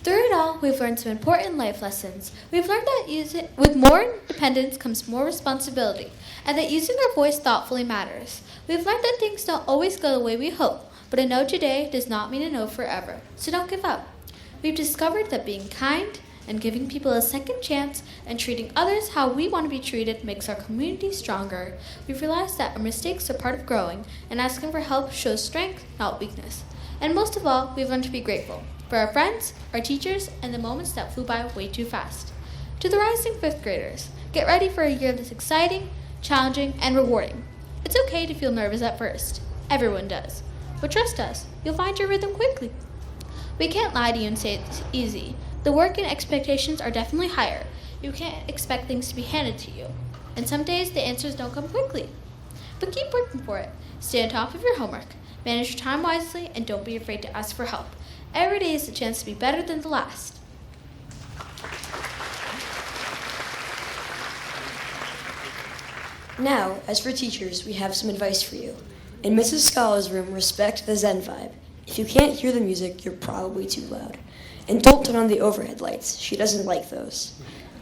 Through it all, we've learned some important life lessons. We've learned that with more independence comes more responsibility, and that using our voice thoughtfully matters. We've learned that things don't always go the way we hope, but a no today does not mean a no forever, so don't give up. We've discovered that being kind and giving people a second chance and treating others how we want to be treated makes our community stronger. We've realized that our mistakes are part of growing, and asking for help shows strength, not weakness. And most of all, we've learned to be grateful for our friends, our teachers, and the moments that flew by way too fast. To the rising fifth graders, get ready for a year that's exciting, challenging, and rewarding. It's okay to feel nervous at first. Everyone does. But trust us, you'll find your rhythm quickly. We can't lie to you and say it's easy. The work and expectations are definitely higher. You can't expect things to be handed to you. And some days the answers don't come quickly. But keep working for it. Stay on top of your homework. Manage your time wisely, and don't be afraid to ask for help. Every day is a chance to be better than the last. Now, as for teachers, we have some advice for you. In Mrs. Scala's room, respect the Zen vibe. If you can't hear the music, you're probably too loud. And don't turn on the overhead lights. She doesn't like those.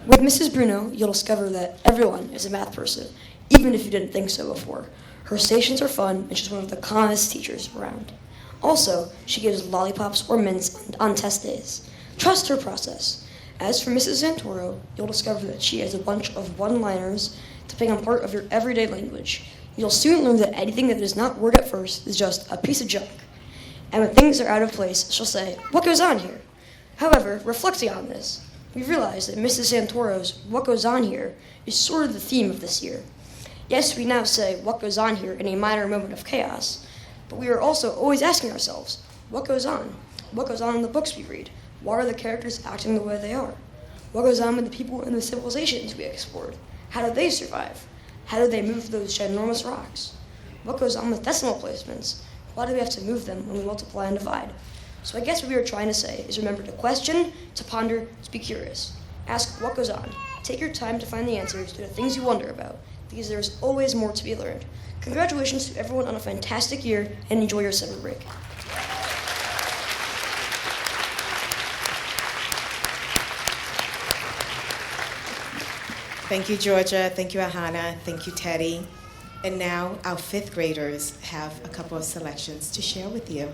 With Mrs. Bruno, you'll discover that everyone is a math person, even if you didn't think so before. Her stations are fun, and she's one of the calmest teachers around. Also, she gives lollipops or mints on test days. Trust her process. As for Mrs. Santoro, you'll discover that she has a bunch of one-liners to become part of your everyday language. You'll soon learn that anything that does not work at first is just a piece of junk. And when things are out of place, she'll say, "What goes on here?" However, reflecting on this, we realize that Mrs. Santoro's "What goes on here" is sort of the theme of this year. Yes, we now say "What goes on here" in a minor moment of chaos, but we are also always asking ourselves, what goes on? What goes on in the books we read? Why are the characters acting the way they are? What goes on with the people in the civilizations we explored? How did they survive? How did they move those ginormous rocks? What goes on with decimal placements? Why do we have to move them when we multiply and divide? So I guess what we are trying to say is remember to question, to ponder, to be curious. Ask what goes on. Take your time to find the answers to the things you wonder about, because there is always more to be learned. Congratulations to everyone on a fantastic year, and enjoy your summer break. Thank you, Georgia. Thank you, Ahana. Thank you, Teddy. And now our fifth graders have a couple of selections to share with you.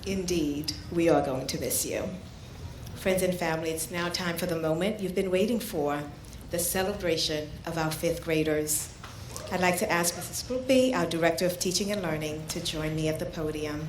Indeed, we are going to miss you. Friends and family, it's now time for the moment you've been waiting for, the celebration of our fifth graders. I'd like to ask Mrs. Krupe, our Director of Teaching and Learning, to join me at the podium.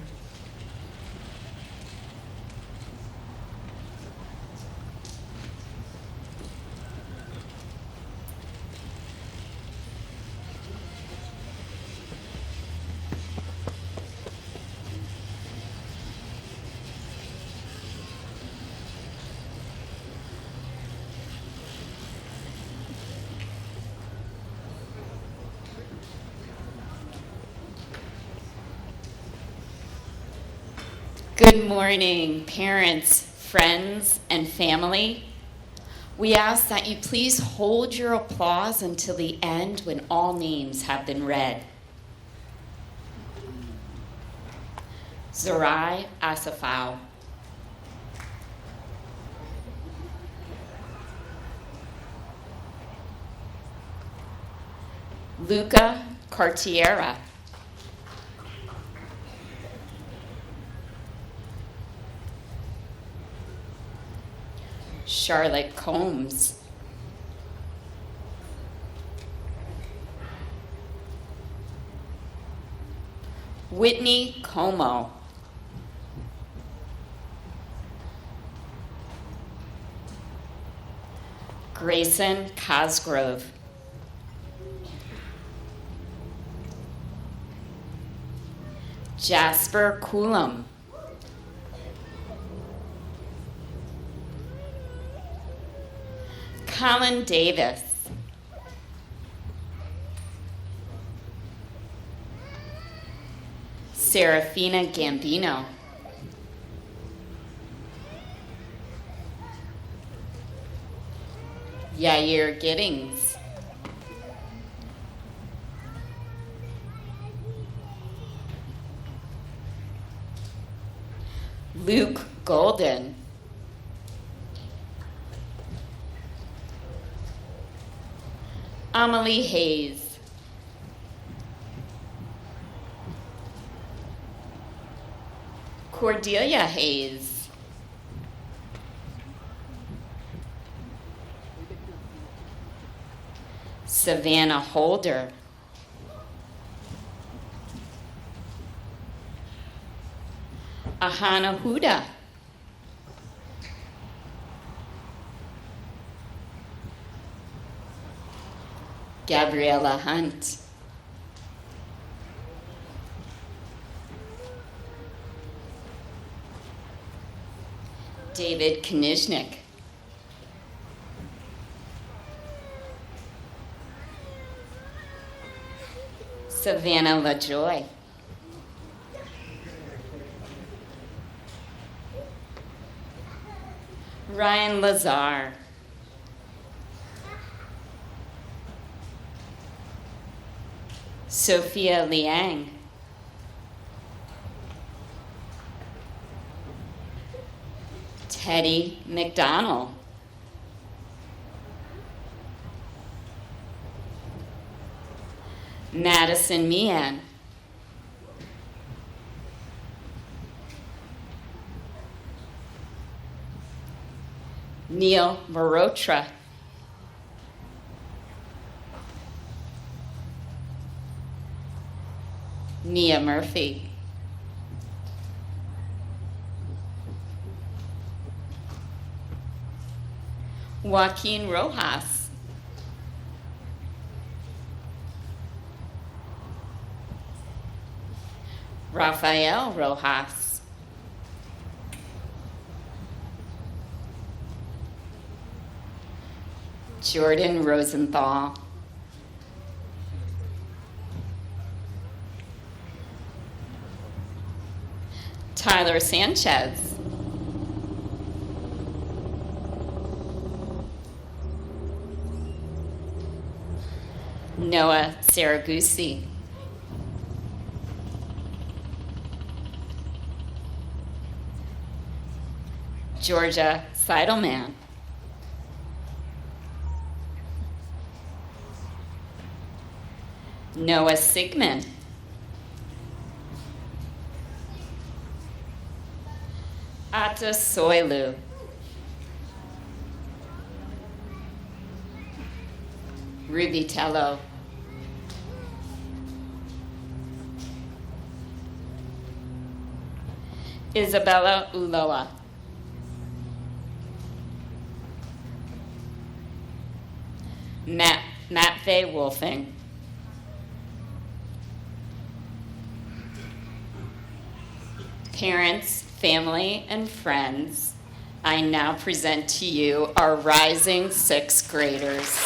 Good morning, parents, friends, and family. We ask that you please hold your applause until the end when all names have been read. Zorai Asafau. Luca Cartiera. Charlotte Combs. Whitney Como. Grayson Cosgrove. Jasper Coulomb. Colin Davis. Serafina Gambino. Yair Giddings. Luke Golden. Amelie Hayes. Cordelia Hayes. Savannah Holder. Ahana Huda. Gabriella Hunt. David Knizhnik. Savannah LaJoy. Ryan Lazar. Sophia Liang. Teddy McDonald. Madison Meehan. Neil Marotra. Nia Murphy. Joaquin Rojas. Rafael Rojas. Jordan Rosenthal. Tyler Sanchez. Noah Saragusi. Georgia Seidelman. Noah Sigmund. Beata Soilu. Ruby Tello. Isabella Uloa. Matt Faye Wolfing. Parents, family, and friends, I now present to you our rising sixth graders.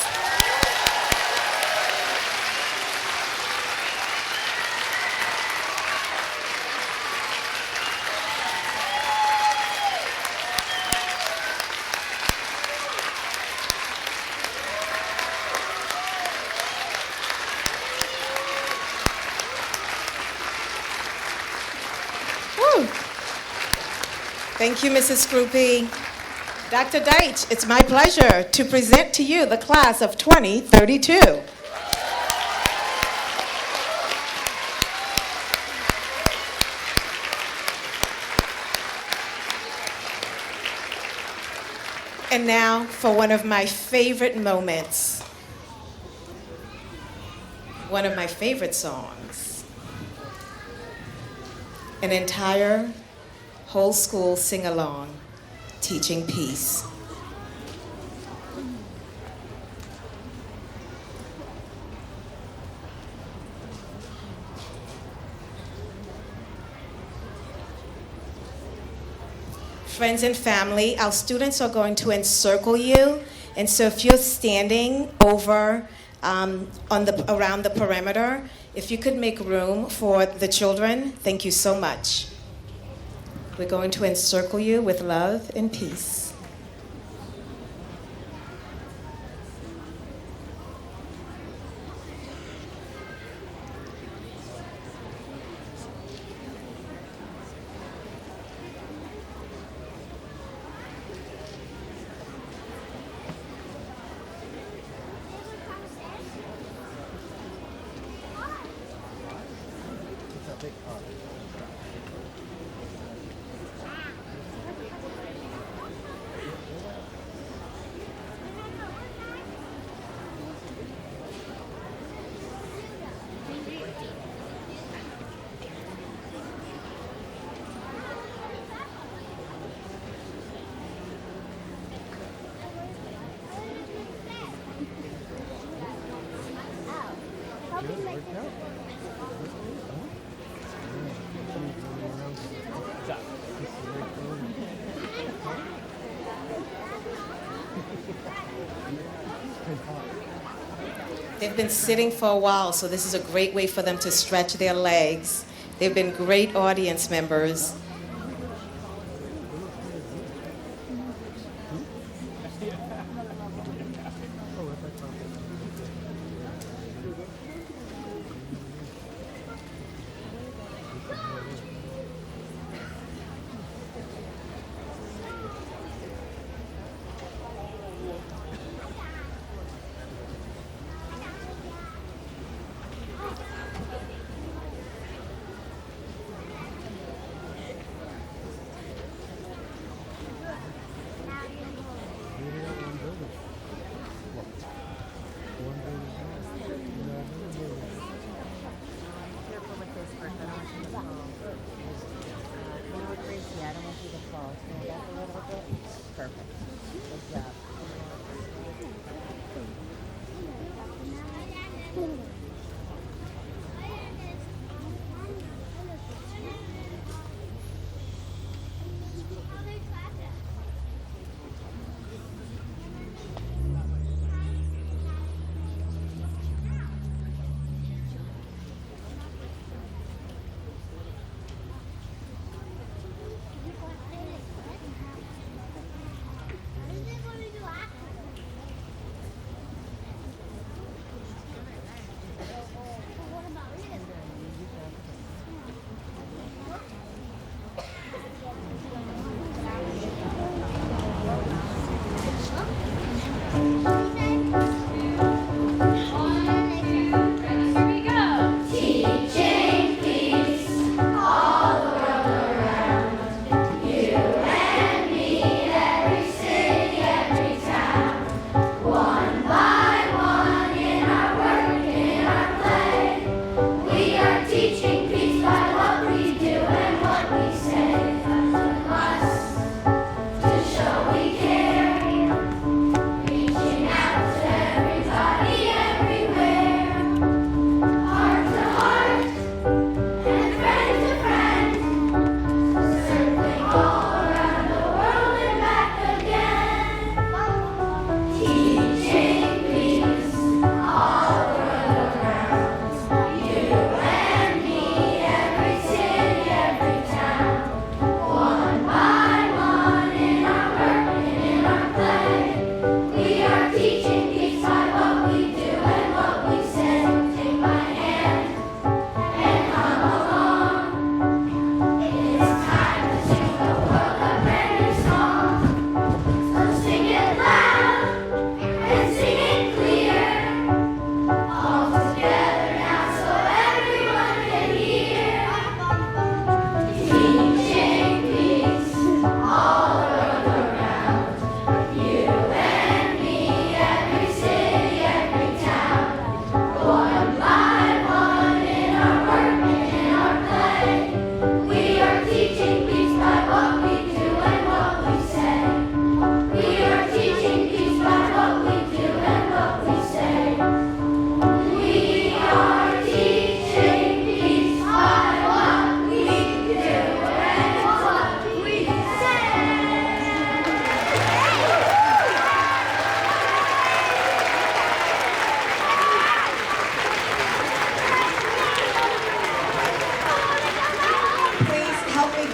Thank you, Mrs. Scroopy. Dr. Deitch, it's my pleasure to present to you the class of 2032. And now for one of my favorite moments, one of my favorite songs, an entire whole school sing-along, Teaching Peace. Friends and family, our students are going to encircle you, and so if you're standing over around the perimeter, if you could make room for the children, thank you so much. We're going to encircle you with love and peace. They've been sitting for a while, so this is a great way for them to stretch their legs. They've been great audience members.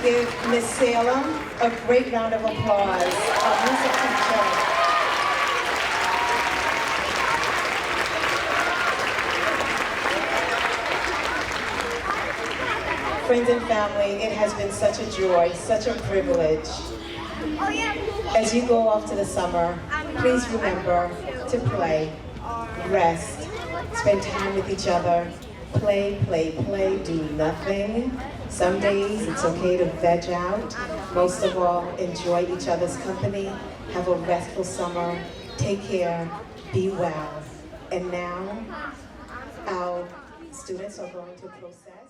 give Miss Salem a great round of applause, our music teacher. Friends and family, it has been such a joy, such a privilege. As you go off to the summer, please remember to play, rest, spend time with each other, play, play, play, do nothing. Some days it's okay to veg out. Most of all, enjoy each other's company. Have a restful summer. Take care. Be well. And now, our students are going to process.